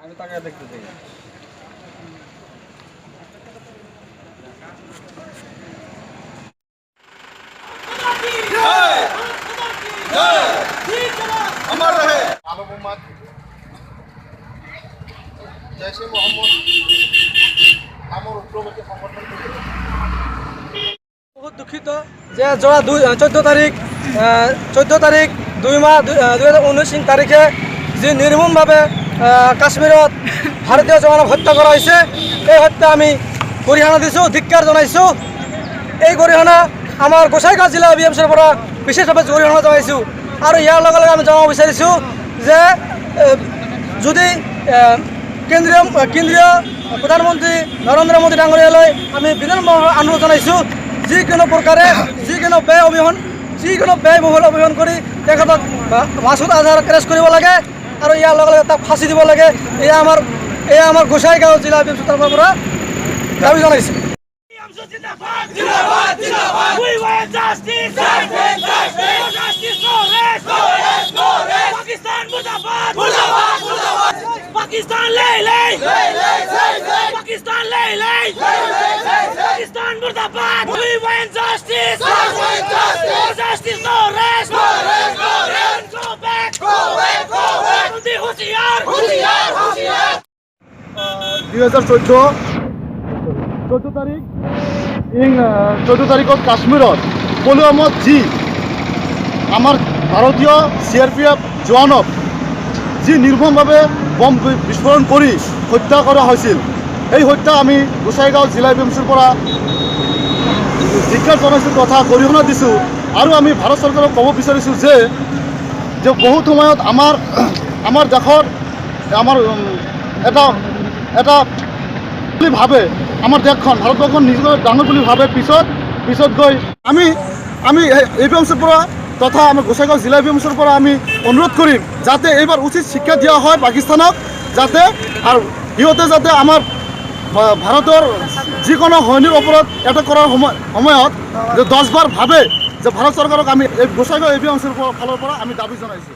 আমি তাকে দেখতে চাই। अमर रहे आलो मोहम्मद जैसे मोहम्मद আমার উগ্রবাদী সংগঠন বহুত দুঃখিত যে যোৱা 14 তাৰিখ 2 মাহ 2019 তাৰিখে যি নিৰ্মমভাৱে কাশ্মীৰত ভাৰতীয় জৱানক হত্যা কৰা হৈছে। এই হত্যা আমি গৰিহণা দিছোঁ, ধিক্কাৰ জনাইছোঁ। এই গৰিহণা আমাৰ গোসাইগাঁও জিলা বিএমচিৰ পৰা বিশেষভাৱে গৰিহণা জনাইছোঁ। আৰু ইয়াৰ লগে লগে আমি জনাব বিচাৰিছোঁ যে যদি কেন্দ্ৰীয় প্ৰধানমন্ত্ৰী নৰেন্দ্ৰ মোদী ডাঙৰীয়ালৈ আমি বিনম্ৰ অনুৰোধ জনাইছোঁ, যিকোনো প্ৰকাৰে যিকোনো ব্যয়বহুল অভিযান কৰি তেখেতক মাছুদ আজহাৰক এৰেষ্ট কৰিব লাগে আৰু ইয়াৰ লগে লগে তাক ফাঁচি দিব লাগে। এয়া আমাৰ গোসাইগাঁও জিলা বিএমচিৰ তৰফৰ পৰা দাবী জনাইছোঁ। Pakistan lay lay Pakistan lay lay Pakistan murdabad we want justice justice no rest go back Hundi hosiyar 14 তাৰিখত কাশ্মীৰত পুলৱামাত যি আমাৰ ভাৰতীয় CRPF জোৱানক যি নিৰ্মমভাৱে বম বিস্ফোৰণ কৰি হত্যা কৰা হৈছিল, এই হত্যা আমি গোসাইগাঁও জিলা বিএমচিৰ পৰা ধিক্কাৰ জনাইছোঁ তথা গৰিহণা দিছোঁ। আৰু আমি ভাৰত চৰকাৰক ক'ব বিচাৰিছোঁ যে বহুত সময়ত আমাৰ দেশৰ আমাৰ এটা বুলি ভাবে আমাৰ দেশখন ভাৰতবৰ্ষখন নিজৰ ডাঙৰ বুলি ভাবে, পিছত গৈ আমি APMCৰ পৰা তথা আমাৰ গোসাইগাঁও জিলা বিএমচিৰ পৰা আমি অনুৰোধ কৰিম যাতে এইবাৰ উচিত শিক্ষা দিয়া হয় পাকিস্তানক, যাতে আৰু সিহঁতে যাতে আমাৰ ভাৰতৰ যিকোনো সৈনিকৰ ওপৰত এটেক কৰাৰ সময়ত যে 10 বাৰ ভাবে যে ভাৰত চৰকাৰক আমি এই গোসাইগাঁও APMCৰ ফালৰ পৰা আমি দাবী জনাইছোঁ।